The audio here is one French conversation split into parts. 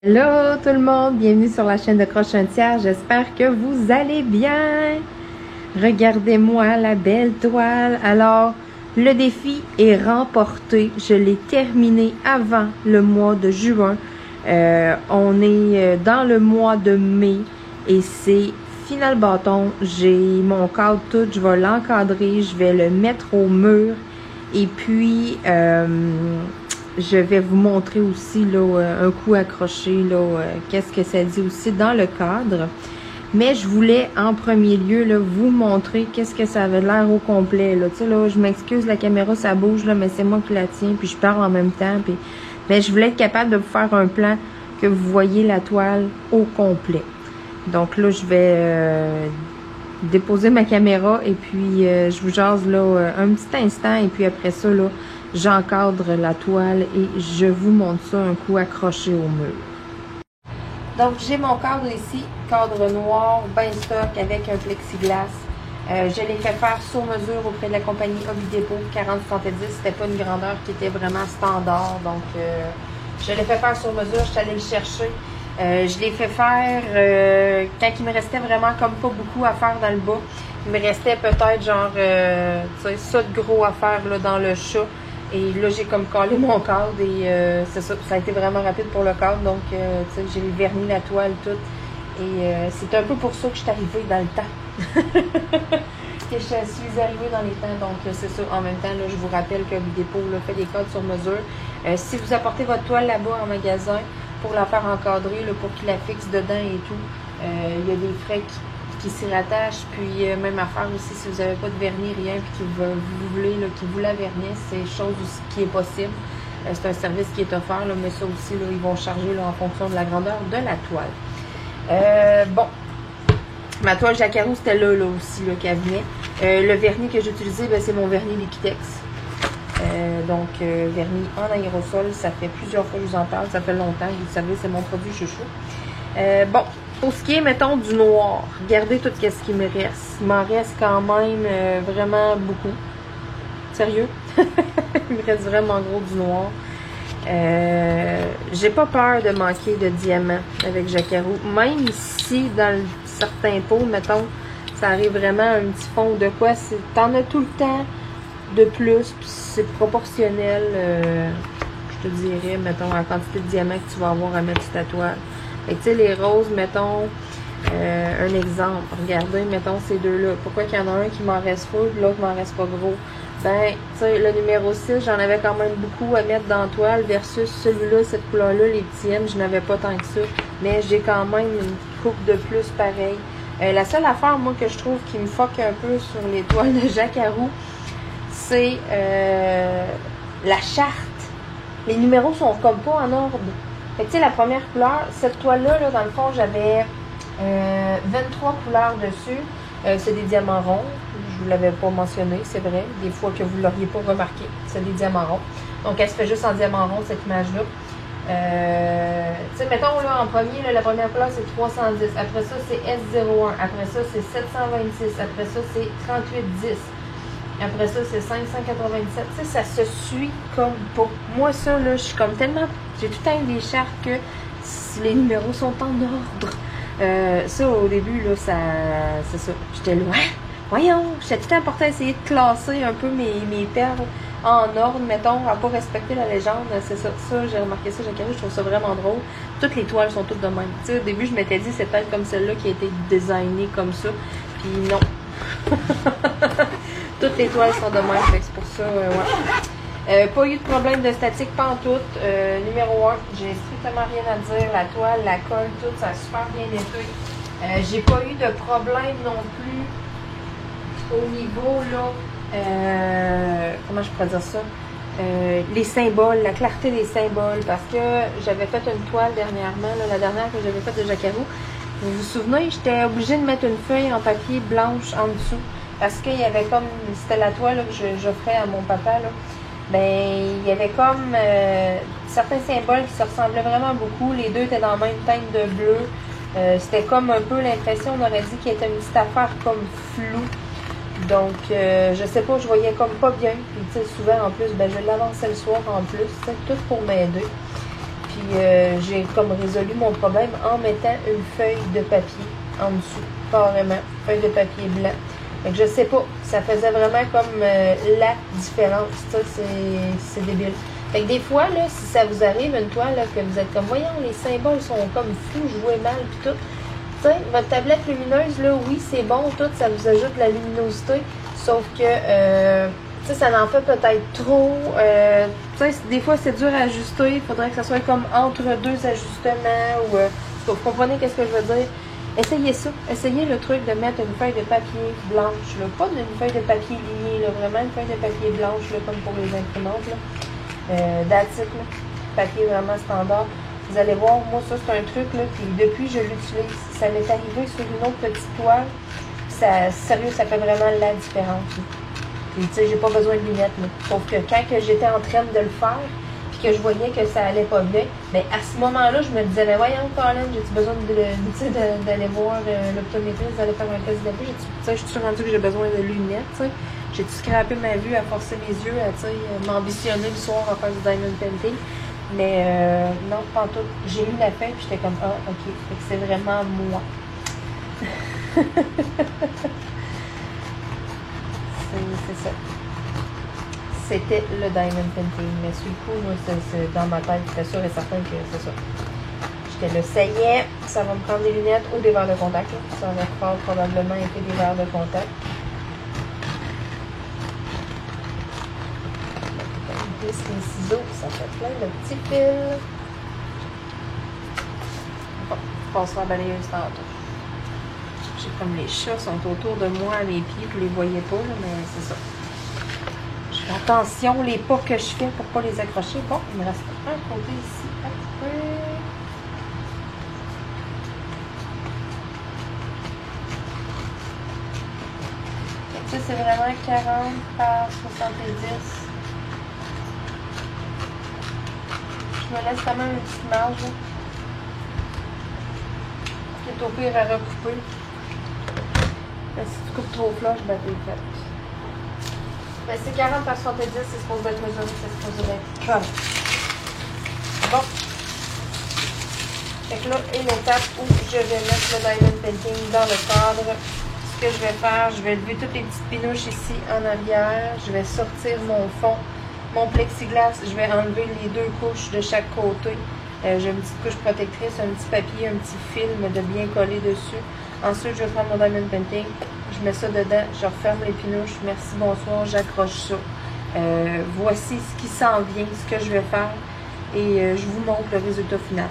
Hello tout le monde, bienvenue sur la chaîne de Croche un tiers, j'espère que vous allez bien. Regardez-moi la belle toile. Alors, le défi est remporté, je l'ai terminé avant le mois de juin. On est dans le mois de mai et c'est final bâton. J'ai mon cadre tout, je vais l'encadrer, je vais le mettre au mur et puis je vais vous montrer aussi là, un coup accroché, qu'est-ce que ça dit aussi dans le cadre. Mais je voulais en premier lieu là, vous montrer qu'est-ce que ça avait l'air au complet. Là. Tu sais, là, je m'excuse, la caméra ça bouge, là, mais c'est moi qui la tiens, puis je parle en même temps. Puis, mais je voulais être capable de vous faire un plan que vous voyez la toile au complet. Donc là, je vais déposer ma caméra et puis je vous jase là un petit instant et puis après ça, là, j'encadre la toile et je vous montre ça un coup accroché au mur. Donc, j'ai mon cadre ici, cadre noir, ben stock avec un plexiglas. Je l'ai fait faire sur mesure auprès de la compagnie Hobby Depot 4070. C'était pas une grandeur qui était vraiment standard. Donc, je l'ai fait faire sur mesure. Je suis allée le chercher. Je l'ai fait faire quand il me restait vraiment comme pas beaucoup à faire dans le bas. Il me restait peut-être genre, tu sais, ça de gros à faire là, dans le chat. Et là, j'ai comme collé mon cadre et c'est ça, ça a été vraiment rapide pour le cadre. Donc, tu sais, j'ai verni la toile toute. Et c'est un peu pour ça que je suis arrivée dans le temps. Que je suis arrivée dans les temps. Donc, c'est ça. En même temps, là, je vous rappelle que Hobby Depot fait des cadres sur mesure. Si vous apportez votre toile là-bas en magasin pour la faire encadrer, là, pour qu'il la fixe dedans et tout, il y a des frais qui s'y rattachent, puis même affaire aussi si vous n'avez pas de vernis, rien, puis que vous voulez qu'il vous la vernisse, c'est chose aussi qui est possible. C'est un service qui est offert, là, mais ça aussi, là, ils vont charger là, en fonction de la grandeur de la toile. Bon, ma toile Jacaro, c'était là aussi qu'elle venait. Le vernis que j'utilisais, ben, c'est mon vernis Liquitex. Donc, vernis en aérosol, ça fait plusieurs fois que je vous en parle, ça fait longtemps, vous le savez, c'est mon produit chouchou. Bon, pour ce qui est, mettons, du noir, regardez tout ce qui me reste. Il m'en reste quand même vraiment beaucoup. Sérieux? Il me reste vraiment gros du noir. J'ai pas peur de manquer de diamants avec Jacaro. Même si, dans certains pots, mettons, ça arrive vraiment à un petit fond de quoi, t'en as tout le temps de plus, puis c'est proportionnel, je te dirais, mettons, à la quantité de diamants que tu vas avoir à mettre sur ta toile. Et tu sais, les roses, mettons, un exemple, regardez, mettons ces deux-là. Pourquoi qu'il y en a un qui m'en reste full, puis l'autre m'en reste pas gros? Ben, tu sais, le numéro 6, j'en avais quand même beaucoup à mettre dans la toile versus celui-là, cette couleur-là, les petits M, je n'avais pas tant que ça. Mais j'ai quand même une coupe de plus pareil. La seule affaire, moi, que je trouve qui me fuck un peu sur les toiles de Jacaro, c'est la charte. Les numéros sont comme pas en ordre. Fait que tu sais, la première couleur, cette toile-là, là, dans le fond, j'avais 23 couleurs dessus. C'est des diamants ronds. Je vous l'avais pas mentionné, c'est vrai. Des fois que vous l'auriez pas remarqué. C'est des diamants ronds. Donc, elle se fait juste en diamant rond, cette image-là. Tu sais, mettons, là, en premier, là, la première couleur, c'est 310. Après ça, c'est S01. Après ça, c'est 726. Après ça, c'est 3810. Après ça, c'est 597. Tu sais, ça se suit comme pas. Moi, ça, là, je suis comme tellement... J'ai tout le temps des chartes que les numéros sont en ordre. Ça, au début, là, c'est ça. J'étais là, voyons, j'étais tout le temps porté à essayer de classer un peu mes perles en ordre, mettons, à pas respecter la légende. C'est ça. Ça, j'ai remarqué ça, je trouve ça vraiment drôle. Toutes les toiles sont toutes de même. Tu sais, au début, je m'étais dit, c'est peut-être comme celle-là qui a été designée comme ça. Puis non. Toutes les toiles sont de même, c'est pour ça, ouais. Pas eu de problème de statique pantoute. Numéro 1, j'ai strictement rien à dire. La toile, la colle, tout, ça a super bien été. J'ai pas eu de problème non plus au niveau, là, comment je pourrais dire ça? Les symboles, la clarté des symboles, parce que j'avais fait une toile dernièrement, là, la dernière que j'avais faite de Jacaro. Vous vous souvenez, j'étais obligée de mettre une feuille en papier blanche en dessous. Parce qu'il y avait comme, c'était la toile là, que j'offrais à mon papa, là. Ben, il y avait comme certains symboles qui se ressemblaient vraiment beaucoup. Les deux étaient dans la même teinte de bleu. C'était comme un peu l'impression, on aurait dit qu'il y était une petite affaire comme floue. Donc, je sais pas, je voyais comme pas bien. Puis, tu sais, souvent, en plus, ben, je l'avançais le soir en plus. C'était tout pour m'aider. Puis j'ai comme résolu mon problème en mettant une feuille de papier en dessous, carrément, feuille de papier blanc. Fait que je sais pas, ça faisait vraiment comme la différence, ça, c'est débile. Fait que des fois, là, si ça vous arrive une toile, là, que vous êtes comme, voyons, les symboles sont comme flous, je vois mal, puis tout. Tu sais, votre tablette lumineuse, là, oui, c'est bon, tout, ça vous ajoute de la luminosité, sauf que, tu sais, ça en fait peut-être trop. Tu sais, des fois, c'est dur à ajuster, il faudrait que ça soit comme entre deux ajustements, ou, vous comprenez qu'est-ce que je veux dire? Essayez ça. Essayez le truc de mettre une feuille de papier blanche, là. Pas une feuille de papier lignée, là. Vraiment une feuille de papier blanche, là, comme pour les imprimantes, là. That's it, là. Papier vraiment standard. Vous allez voir, moi, ça, c'est un truc, là, puis depuis, je l'utilise. Ça m'est arrivé sur une autre petite toile. Ça, sérieux, ça fait vraiment la différence, là. Puis, tu sais, j'ai pas besoin de lunettes, là. Sauf que quand j'étais en train de le faire, que je voyais que ça allait pas bien, mais à ce moment-là, je me disais, mais voyons, Colin, j'ai-tu besoin d'aller voir l'optométriste, d'aller faire un test de vue? Je suis rendu que j'ai besoin de lunettes, tu sais. J'ai-tu scrappé ma vue à forcer mes yeux, à m'ambitionner le soir à faire du diamond painting? Mais non, pas tout. J'ai lu la feuille, puis j'étais comme, ah, ok, fait que c'est vraiment moi. C'est ça. C'était le diamond painting. Mais sur le coup, moi, c'est dans ma tête, j'étais sûre et certain que c'est ça. J'étais là, ça y est, ça va me prendre des lunettes ou des verres de contact. Là. Ça va fort probablement été des verres de contact. Les ciseaux, ça fait plein de petits fils. Bon, on passera à balayeuse tantôt. J'ai comme les chats sont autour de moi à mes pieds, vous les voyez pas, là, mais c'est ça. Attention, les pas que je fais pour pas les accrocher. Bon, il me reste un côté ici. Un peu. Ça, c'est vraiment 40 par 70. Je me laisse quand même une petite marge. Qui est au pire à recouper. Mais si tu coupes trop flush, ben t'es fait. Ben, c'est 40 par 70, c'est supposé être mesuré, c'est supposé être comme. Bon. Fait que là est l'étape où je vais mettre le diamond painting dans le cadre. Ce que je vais faire, je vais lever toutes les petites pinouches ici en arrière. Je vais sortir mon fond, mon plexiglas. Je vais enlever les deux couches de chaque côté. J'ai une petite couche protectrice, un petit papier, un petit film de bien coller dessus. Ensuite, je vais prendre mon diamond painting. Je mets ça dedans, je referme les pinouches. Merci, bonsoir, j'accroche ça. Voici ce qui s'en vient, ce que je vais faire. Et je vous montre le résultat final.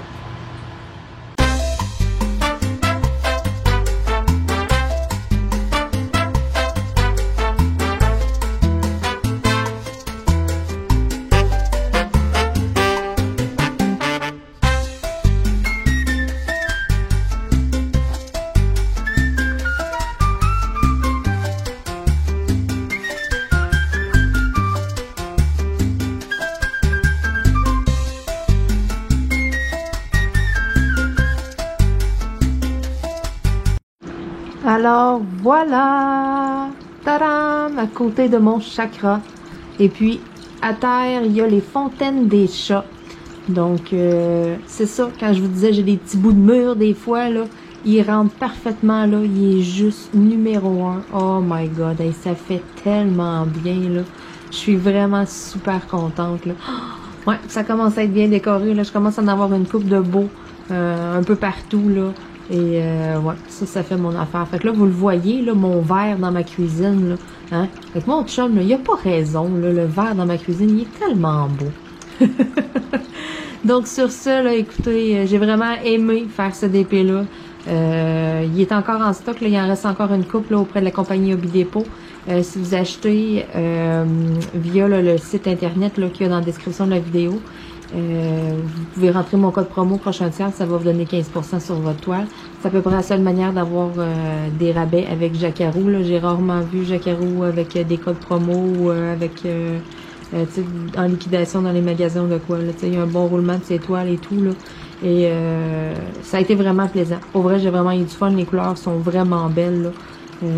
Alors voilà, tadam, à côté de mon chakra. Et puis à terre, il y a les fontaines des chats. Donc c'est ça, quand je vous disais j'ai des petits bouts de mur des fois, là, il rentre parfaitement là, il est juste numéro 1. Oh my god, hey, ça fait tellement bien là. Je suis vraiment super contente là. Ouais, ça commence à être bien décoré là, je commence à en avoir une coupe de beau un peu partout là. Et ouais, ça fait mon affaire. Fait que là, vous le voyez, là, mon verre dans ma cuisine, là, hein. Fait que mon chum, là, il a pas raison, là, le verre dans ma cuisine, il est tellement beau. Donc, sur ça, là, écoutez, j'ai vraiment aimé faire ce DP-là. Il est encore en stock, là, il en reste encore une coupe, là, auprès de la compagnie Hobby Depot. Si vous achetez via là, le site internet, là, qu'il y a dans la description de la vidéo, vous pouvez rentrer mon code promo prochain tiers, ça va vous donner 15% sur votre toile. C'est à peu près la seule manière d'avoir des rabais avec Jacquaroo. J'ai rarement vu Jacquaroo avec des codes promo ou avec en liquidation dans les magasins de quoi. Il y a un bon roulement de ces toiles et tout. Là. Et ça a été vraiment plaisant. Au vrai, j'ai vraiment eu du fun. Les couleurs sont vraiment belles. Là.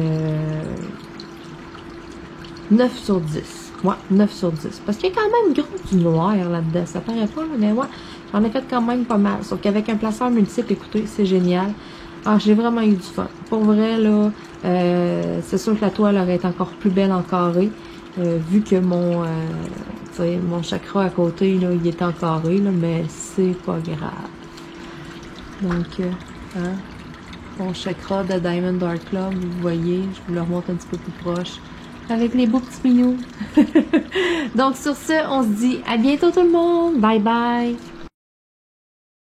9 sur 10. Ouais, 9 sur 10. Parce qu'il y a quand même gros du noir là-dedans. Ça paraît pas, mais ouais, j'en ai fait quand même pas mal. Sauf qu'avec un placeur multiple, écoutez, c'est génial. Ah, j'ai vraiment eu du fun. Pour vrai, là, c'est sûr que la toile aurait été encore plus belle en carré. Vu que mon chakra à côté, là, il est en carré, là, mais c'est pas grave. Donc, hein, mon chakra de Diamond Dark Club, vous voyez, je vous le remonte un petit peu plus proche. Avec les beaux petits mignons. Donc, sur ce, on se dit à bientôt tout le monde. Bye bye!